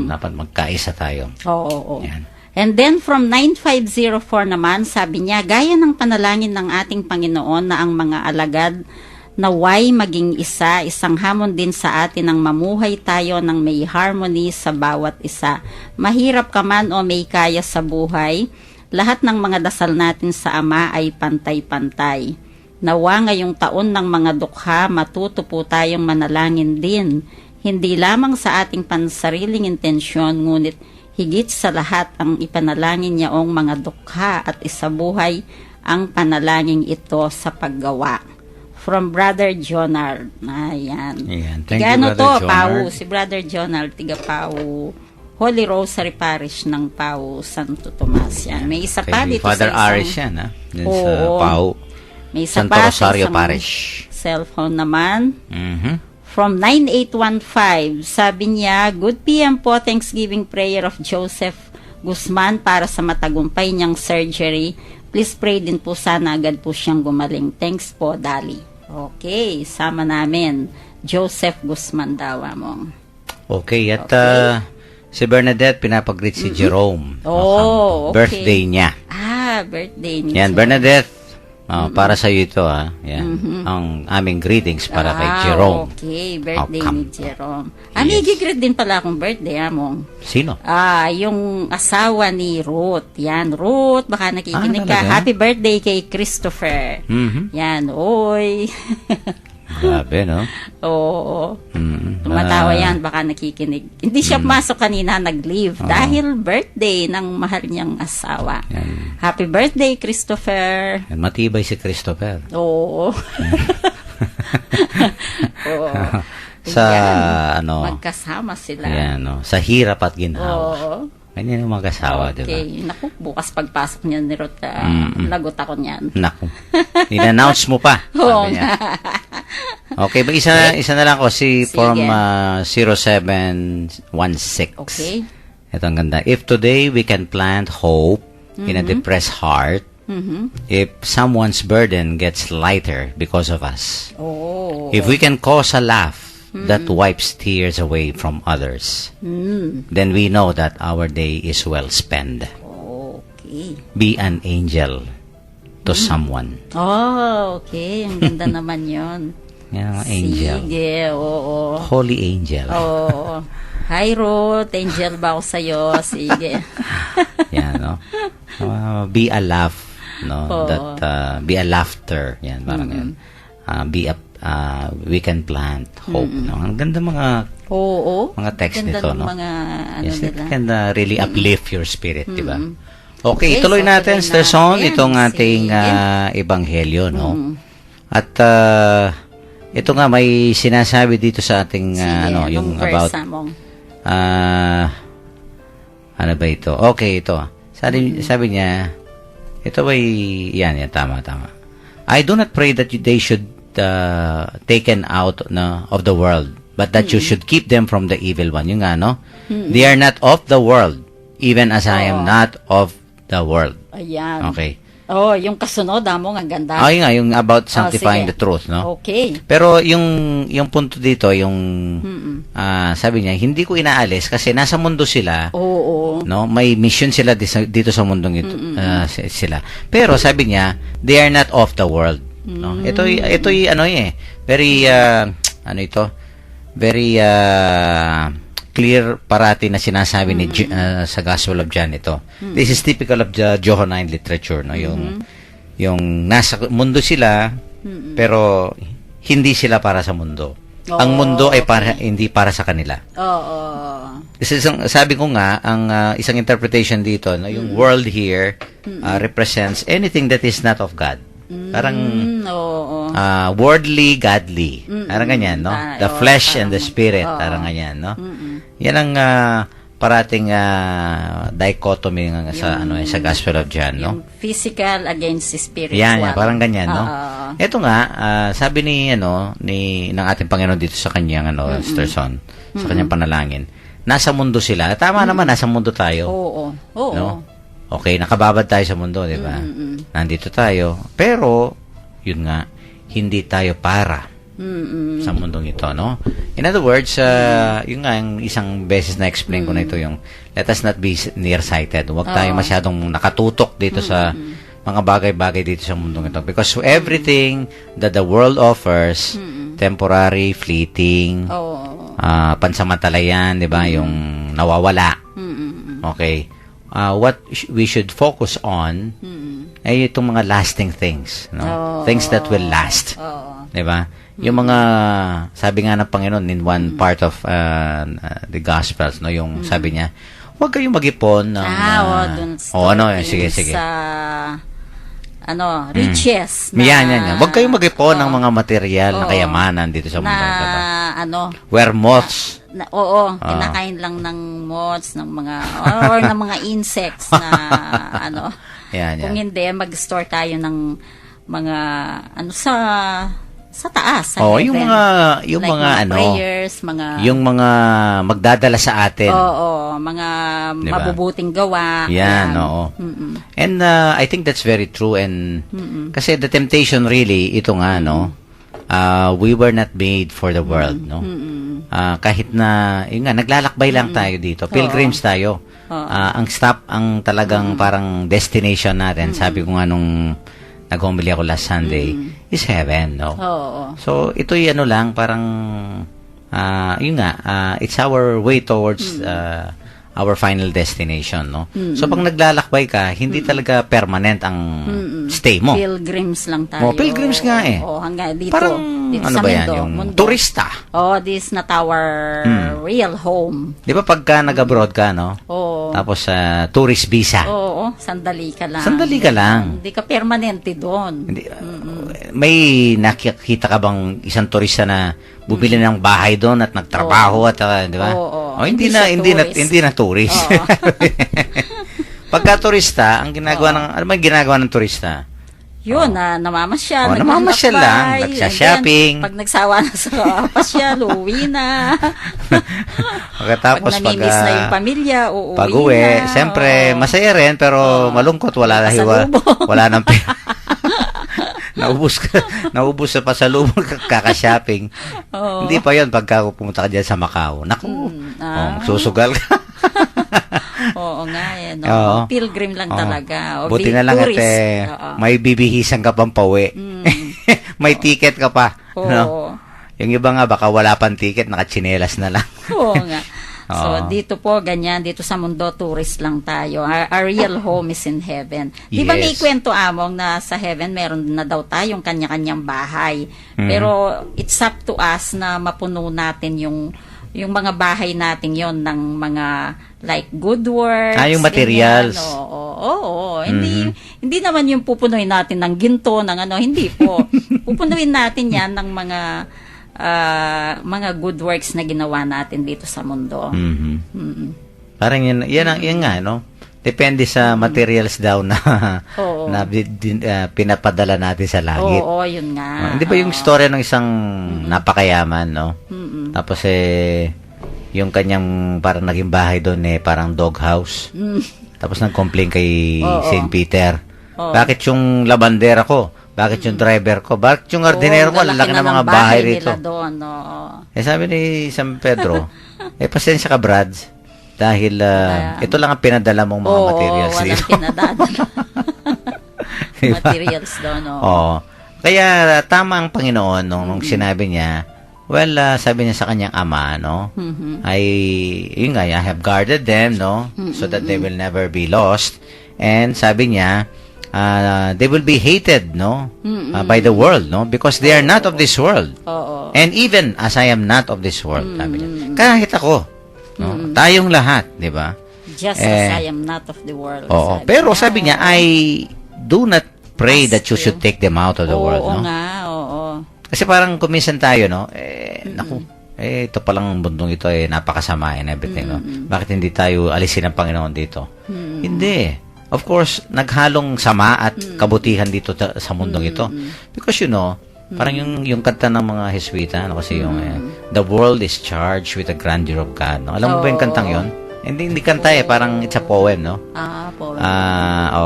Dapat magkaisa tayo. Oo. Yan. And then from 9504 naman, sabi niya, gaya ng panalangin ng ating Panginoon na ang mga alagad naway maging isa, isang hamon din sa atin ang mamuhay tayo ng may harmony sa bawat isa. Mahirap ka man o may kaya sa buhay, lahat ng mga dasal natin sa Ama ay pantay-pantay. Nawa ngayong taon ng mga dukha, matuto po tayong manalangin din, hindi lamang sa ating pansariling intensyon, ngunit higit sa lahat ang ipanalangin niyaong mga dukha at isabuhay ang panalangin ito sa paggawa. From Brother Jonard. Ayan. Ayan. Thank Tiga you, ano Brother to, Jonard. Pau. Si Brother Jonard, tiga Pau. Holy Rosary Parish ng Pau, Santo Tomas. Yan. May isa pa Kay dito Father sa isang... Aris yan, ha? Dun sa Oo. Pau. May isa Santo pa sa Rosario isang Parish. cellphone naman. Mhm. From 9815, sabi niya, Good PM po, Thanksgiving prayer of Joseph Guzman para sa matagumpay niyang surgery. Please pray din po sana agad po siyang gumaling. Thanks po, Dali. Okay, sama namin. Joseph Guzman daw mo. Okay, at Okay. si Bernadette pinapag-greet si Jerome. Oh, okay. Birthday niya. Birthday ni Yan, Jerome. Bernadette, para sa iyo ito, ha? Yan, ang aming greetings para kay Jerome. Okay, birthday Outcome. ni Jerome. Yes. May gigreet din pala akong birthday, among. Sino? Yung asawa ni Ruth. Yan, Ruth, baka nakikinig ka. talaga? Happy birthday kay Christopher. Mhm. Yan, oy. Grabe, no? Oo. Mhm. Tumatawa yan, baka nakikinig. Hindi siya pumasok kanina, nag-leave. Dahil birthday ng mahal niyang asawa. Yan. Happy birthday, Christopher. Yan, matibay si Christopher. Oo. Oo. Sa, Yan. ano, Magkasama sila. yan, no? Sa hirap at ginhawa. Oo. Ganyan yung mag-asawa, di ba? Okay. Naku, bukas pagpasok niya ni Ruth, lagot ako niyan. Naku. In-announce mo pa. Oo Sabi niya. Okay, ba isa na lang ko si Sige. from 0716. Okay. Ito ang ganda. If today we can plant hope in a depressed heart, if someone's burden gets lighter because of us, Oh. if we can cause a laugh that wipes tears away from others, then we know that our day is well spent. Okay. Be an angel to someone. Oh, okay. Ang ganda naman yon. Yan ang angel. Sige, oo. Holy angel. Oo. Hi, Ruth. Angel ba ako sa'yo? Sige. Yan, no? Be a laugh, no? Oo. That, be a laughter. Yan, parang yan. We can plant hope, no? Ang ganda Oo. mga text Ganda nito, ng no? mga ano Yes, it nila. can really uplift your spirit, di ba? Okay, Okay, tuloy so natin, tuloy Sister Son, natin. itong ating Sige. ebanghelyo, no? At ito nga, may sinasabi dito sa ating, Sige, yung anong about, verse, Among? ano ba ito? Okay, ito. Sabi niya, ito ay, yan, tama. I do not pray that they should taken out of the world, but that you should keep them from the evil one. Yung nga, no? They are not of the world, even as I am not of the world. Ayan. Okay. Oh, yung kasunod, Among, ang ganda. Ay nga, yung about sanctifying sige. the truth, no? Okay. Pero yung punto dito, yung sabi niya, hindi ko inaalis kasi nasa mundo sila, Oo. no? May mission sila dito sa mundong ito, sila. Pero sabi niya, they are not of the world, no? Ito ano very ano ito? Very clear parati na sinasabi ni sa Gospel of John ito. This is typical of the Johannine literature, no? Yung nasa mundo sila pero hindi sila para sa mundo. Ang mundo ay hindi para sa kanila. Oo. This is sabi ko nga ang isang interpretation dito, no, yung world here represents anything that is not of God. Parang Oo. worldly, godly. Parang ganyan, no? The flesh and the spirit. Oo. Parang ganyan, no? Yan ang parating dichotomy sa Gospel of John, no? Yung physical against spiritual. Yan, parang ganyan, no? Oo. Ito nga, sabi ng ating Panginoon dito sa kanyang Sister Son, sa kanyang panalangin, nasa mundo sila. Tama naman, nasa mundo tayo. Oo. Oo. No? Okay, nakababad tayo sa mundo, di ba? Nandito tayo. Pero, yun nga, hindi tayo para Mm-mm. sa mundong ito, no? In other words, yung nga, yung isang beses na explain ko na ito, yung let us not be nearsighted. Huwag tayo masyadong nakatutok dito sa mga bagay-bagay dito sa mundong ito. Because everything that the world offers, temporary, fleeting, pansamantala yan, di ba? Yung nawawala. Okay. What we should focus on ay itong mga lasting things, no? Things that will last. Di ba? Yung mga, sabi nga ng Panginoon in one part of the Gospels, no? Yung sabi niya, huwag kayong mag-ipon ng... dun sige. sa riches. Yan. Huwag kayong mag-ipon ng mga material na kayamanan dito sa mundo ito. Where moths. Kinakain lang ng moths, ng mga, or ng mga insects na, Yan. kung hindi, mag-store tayo ng mga, sa taas, sa heaven. yung Like mga prayers, mga, yung mga magdadala sa atin. mga Diba? mabubuting gawa. Yan, oo. And I think that's very true, and kasi the temptation really, ito nga, no, we were not made for the world, no? Kahit na, yun nga, naglalakbay lang tayo dito. Pilgrims tayo. Ang talagang parang destination natin, sabi ko nga nung nag-homily ako last Sunday, is heaven, no? So, ito'y lang, parang, yun nga, it's our way towards our final destination, no? So, pag naglalakbay ka, hindi talaga permanent ang stay mo. Pilgrims lang tayo. Pilgrims nga eh. Hanggang dito. Parang, dito ano sa ba yan? mundo, Yung mundo. turista. This is not our real home. Di ba pagka nag-abroad ka, no? Tapos, tourist visa. Sandali ka lang. Sandali ka lang. Hindi ka permanente doon. Hindi, may nakikita ka bang isang turista na bumili ng bahay doon at nagtrabaho at di ba? Hindi na tourist. Pagka turista, ang ginagawa ano ba yung ginagawa ng turista? Yun, namamasyal. Namamasyal lang, nagsha-shopping. Pag nagsawa na sa pasyal, uuwi na. Pagkatapos pag namimiss na yung pamilya, uuwi pag-uwi, na. siyempre, masaya rin, pero malungkot, wala nang pera. Naubos sa pasalubong, kaka-shopping. Hindi pa yun pagka pumunta ka dyan sa Macau. Naku, susugal ka. Oo nga, pilgrim lang talaga. Buti na lang at may bibihisan ka pang pauwi. May ticket ka pa. No? Yung iba nga, baka wala pang ticket, nakatsinelas na lang. Oo nga. So, dito po, ganyan, dito sa mundo, tourist lang tayo. Our real home is in heaven. Di ba may kwento, Among, na sa heaven, meron na daw tayong kanya-kanyang bahay. Pero, it's up to us na mapuno natin yung mga bahay natin yon ng mga like good works. Yung materials. Oo. Hindi naman yung pupunuin natin ng ginto, ng hindi po. Pupunuin natin yan ng mga good works na ginawa natin dito sa mundo. Parang yan nga, no? Depende sa materials daw na pinapadala natin sa langit. Oo, yun nga. Hindi ba yung storya ng isang napakayaman, no? Tapos yung kanyang parang naging bahay doon parang doghouse. Tapos nag-complain kay St. Peter. Bakit yung labandera ko? Bakit yung driver ko? Bakit yung ordinero ko? Lalaki ng mga bahay rito. Sabi ni San Pedro, pasensya ka, Brad. Dahil ito lang ang pinadala mong mga materials dito. Walang pinadala. Materials doon, Kaya tama ang Panginoon nung sinabi niya, sabi niya sa kanyang ama, no? Yun nga, I have guarded them, no? So that they will never be lost. And sabi niya, they will be hated, no? By the world, no? Because they are not of this world. And even as I am not of this world, sabi niya. Kahit ako, no? Tayong lahat, di ba? Just as I am not of the world. Pero sabi niya, I do not pray that you should take them out of the world, no? Kasi parang kuminsan tayo, no? Ito palang bundong ito, napakasama and everything, no? Bakit hindi tayo alisin ng Panginoon dito? Hindi. Of course, naghalong sama at kabutihan dito sa mundong ito. Because parang yung kanta ng mga Heswita, kasi yung the world is charged with the grandeur of God. No? Alam mo ba yung kantang yon? Hindi kanta parang it's a poem, no? Poem.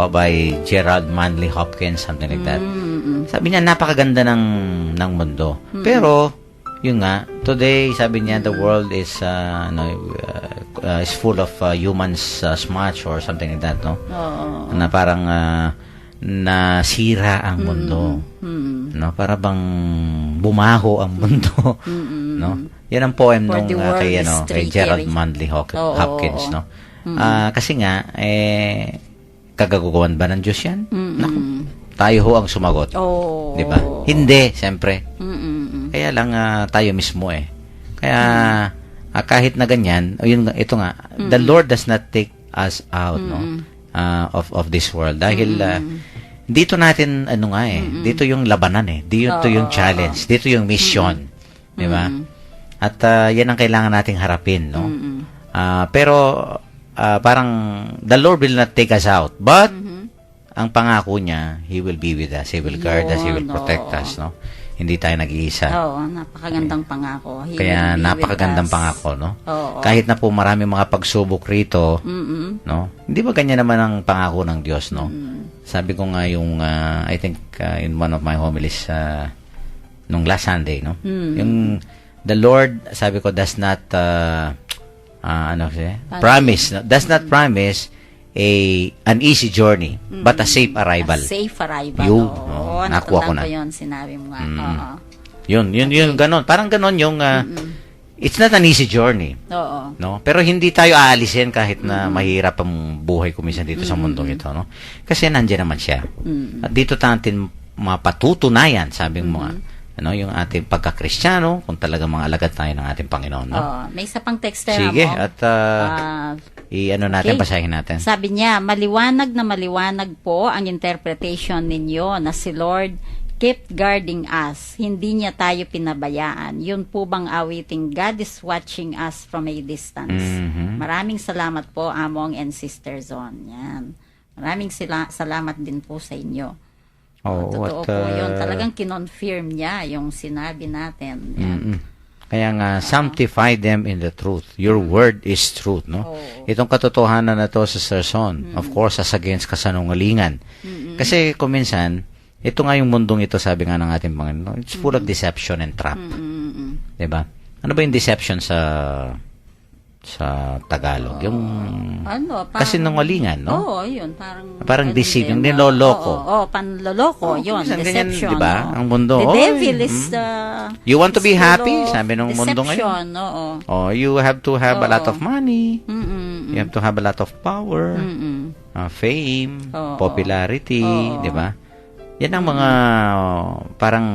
By Gerald Manley Hopkins, something like that. Sabi niya, napakaganda ng mundo. Pero, yun nga, today, sabi niya, the world is, is full of humans smudge or something like that, no? Oo. Na parang nasira ang mundo. No? Para bang bumaho ang mundo. No? Yan ang poem For nung the world kay, is kay tricky. Gerald Manley Oo, Hopkins, oo. no? Kasi nga, kagagugawan ba ng Diyos yan? Naku, tayo ho ang sumagot. Oo. Di ba? Hindi, siyempre. Mm-mm. Kaya lang tayo mismo eh. Kaya kahit na ganyan, ito nga, the Lord does not take us out no of this world dahil dito natin dito yung labanan dito yung challenge, dito yung mission, di ba? At yan ang kailangan nating harapin, no? Pero parang the Lord will not take us out, but ang pangako niya, He will be with us, He will guard us, He will protect us, no? Hindi tayo nag-iisa. Oo, napakagandang pangako. He Kaya will be napakagandang with us. pangako, no? Oo. Kahit na po marami mga pagsubok rito, no? Hindi ba ganyan naman ang pangako ng Diyos, no? Sabi ko nga yung, I think, in one of my homilies, nung last Sunday, no? Yung, the Lord, sabi ko, does not, promise, no? Does not promise an easy journey, but a safe arrival. A safe arrival. Yun, Oo, nakuha ko na. natandaan yun, sinabi mo nga. Oo. Yun, ganon. Parang ganon yung, it's not an easy journey. Oo. No? Pero hindi tayo aalisin kahit na mahirap ang buhay ko minsan dito sa mundong ito, no? Kasi nandiyan naman siya. At dito natin mapatutunayan, sabi mo nga, yung ating pagka-Kristiyano, kung talaga mga alagad tayo ng ating Panginoon, no? Oo. May isa pang texter Sige, mo. at natin, Okay. basahin natin. Sabi niya, maliwanag na maliwanag po ang interpretation ninyo na si Lord kept guarding us. Hindi niya tayo pinabayaan. Yun po bang awiting God is watching us from a distance. Maraming salamat po, Among and Sister Zon. Yan. Maraming salamat din po sa inyo. Totoo po yun. Talagang kinonfirm niya yung sinabi natin. Yan. Kaya nga, sanctify them in the truth. Your word is truth, no? Itong katotohanan na to sa Serson, of course, as against kasanungalingan. Kasi kung minsan, ito nga yung mundong ito, sabi nga ng ating Panginoon, it's full of deception and trap. Diba? Ano ba yung deception sa Tagalog? Yung kasinungalingan, no? Oo, yun. Parang deceive, yung niloloko. Oo, panloloko, yun. Minsan ganyan, Deception. diba? Ang mundo. The Oy, devil is you want to be is happy? full of Sabi ng mundo ngayon. deception, oo. Oh, you have to have a lot of money. You have to have a lot of power, fame, Oo. popularity, Oo. di ba? Yan ang mga parang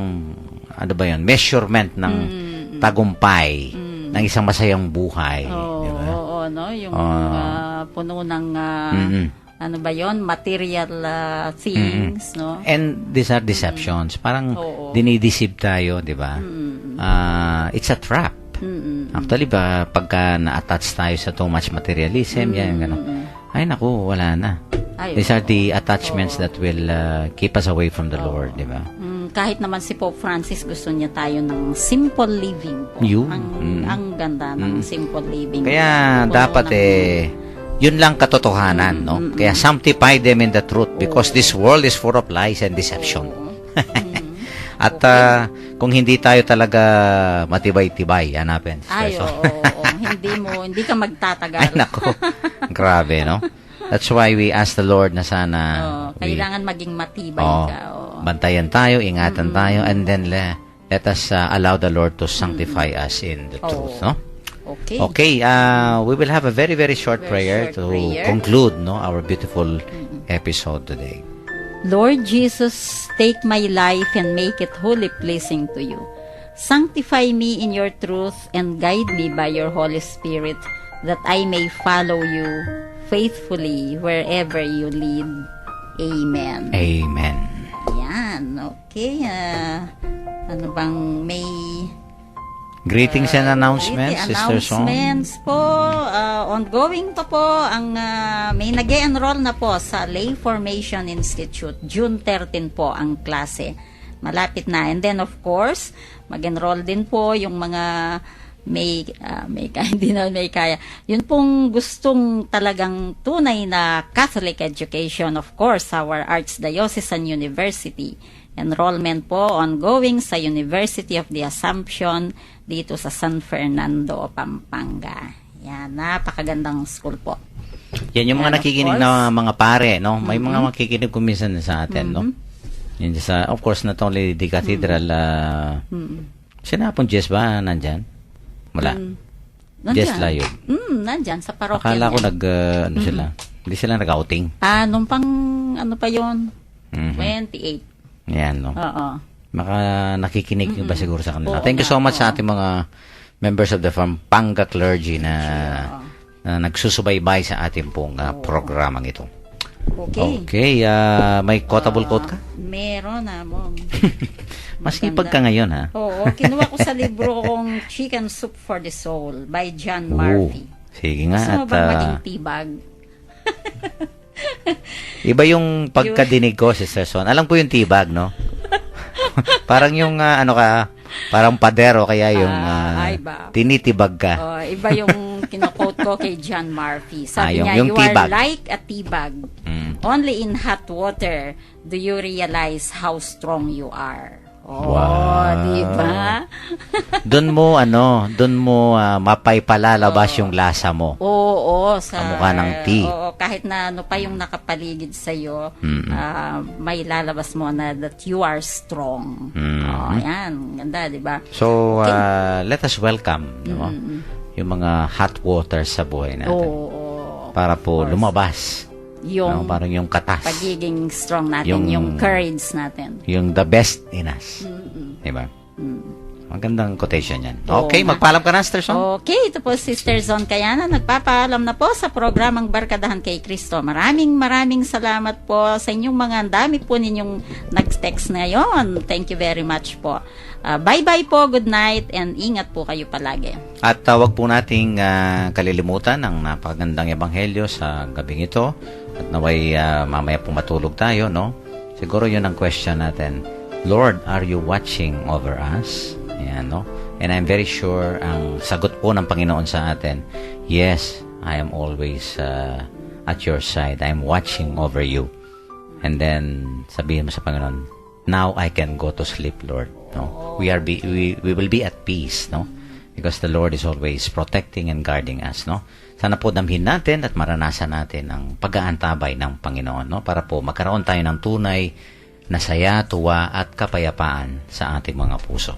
ano ba 'yon? Measurement ng tagumpay ng isang masayang buhay, di ba? Oo, no? Yung puno ng ano ba 'yon? Material things, no? And these are deceptions. Parang dinideceive tayo, di ba? It's a trap. Actually ba, pagka na-attach tayo sa too much materialism, yan, gano'n. Ay, naku, wala na. These are the attachments that will keep us away from the Lord, di ba? Kahit naman si Pope Francis, gusto niya tayo ng simple living po. Ang ganda ng simple living. Kaya dapat yun lang katotohanan, no? Kaya sanctify them in the truth because this world is full of lies and deception. At kung hindi tayo talaga matibay-tibay, hanapin. Ay, oo. Hindi ka magtatagal. Ay, nako. Grabe, no? That's why we ask the Lord na sana kailangan maging matibay ka. Bantayan tayo, ingatan tayo, and then let us allow the Lord to sanctify us in the truth, no? Okay, we will have a very, very short prayer to conclude our beautiful episode today. Lord Jesus, take my life and make it wholly pleasing to you. Sanctify me in your truth and guide me by your Holy Spirit that I may follow you faithfully wherever you lead. Amen. Amen. Yan, okay. Ano bang may greetings and announcements, Sister Song? Announcements po. Ongoing to po. May nag-e-enroll na po sa Lay Formation Institute. June 13 po ang klase. Malapit na. And then, of course, mag-enroll din po yung mga hindi na may kaya. Yun pong gustong talagang tunay na Catholic education, of course, our Archdiocesan University Enrollment po ongoing sa University of the Assumption dito sa San Fernando, Pampanga. Yan, napakagandang school po. Yan yung mga And of nakikinig course, na mga pare, no? May mga makikinig kuminsan sa atin, no? Yun sa, of course, not only the cathedral, sinapong Jess ba nandyan? Wala. Jess Layo. Nandyan sa parokya Akala ko niya. ano sila. Hindi sila nag-outing. Nung pang, ano pa yun? Mhm. 28. Yan, no? Oo. Maka nakikinig ba siguro sa kanila. Oo Thank you so nga, much sa ating mga members of the Pampanga clergy na nagsusubaybay sa ating pong programang ito. Okay. Okay, may quotable quote ka? Meron na mo. Mas ipag ka ngayon, ha? Oo, kinuha ko sa libro kong Chicken Soup for the Soul by John Murphy. Sige nga. Gusto mo At, bang maging tibag? iba yung pagkadinig ko, Sister Son. Alam ko yung tibag, no? Parang yung, parang padero, kaya yung iba. tinitibag ka. Iba yung kinoquote ko kay John Murphy. Sabi yung- niya, yung you tibag." are like a tibag. Only in hot water do you realize how strong you are. Wow. Di ba? Doon mo mapaipalalabas yung lasa mo. Oo, sa Kamukha ng tea. Oo, kahit na ano pa yung nakapaligid sa iyo, may lalabas mo na that you are strong. Yan, ganda, 'di ba? So, let us welcome no? yung mga hot water sa buhay natin. Oo, para po lumabas. yung Parang yung katas. pagiging strong natin, yung courage natin. Yung the best in us. Diba? Magandang quotation yan. Oo Okay, nga. magpaalam ka na, Sister Son. Okay, ito po Sister Zon Kayana. Nagpapaalam na po sa programang Barkadahan kay Kristo. Maraming salamat po sa inyong mga ang dami po ninyong nag-text ngayon. Thank you very much po. Bye-bye po, good night, and ingat po kayo palagi. At wag po nating kalilimutan ang napakagandang ebanghelyo sa gabing ito. At naway mamaya po matulog tayo, no? Siguro yun ang question natin. Lord, are you watching over us? Ayan, no? And I'm very sure ang sagot po ng Panginoon sa atin, yes, I am always at your side. I'm watching over you. And then, sabihin mo sa Panginoon, now I can go to sleep, Lord. No? We will be at peace, no? Because the Lord is always protecting and guarding us, no? Sana po damhin natin at maranasan natin ang pag-aantabay ng Panginoon, no? Para po magkaroon tayo ng tunay na saya, tuwa at kapayapaan sa ating mga puso.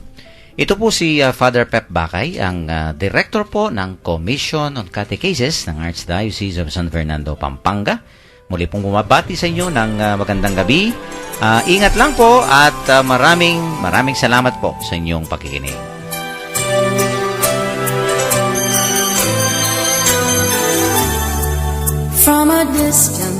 Ito po si Father Pep Bakay, ang director po ng Commission on Catechesis ng Archdiocese of San Fernando, Pampanga. Muli pong bumabati sa inyo ng magandang gabi. Ingat lang po at maraming salamat po sa inyong pakikinig. From a distant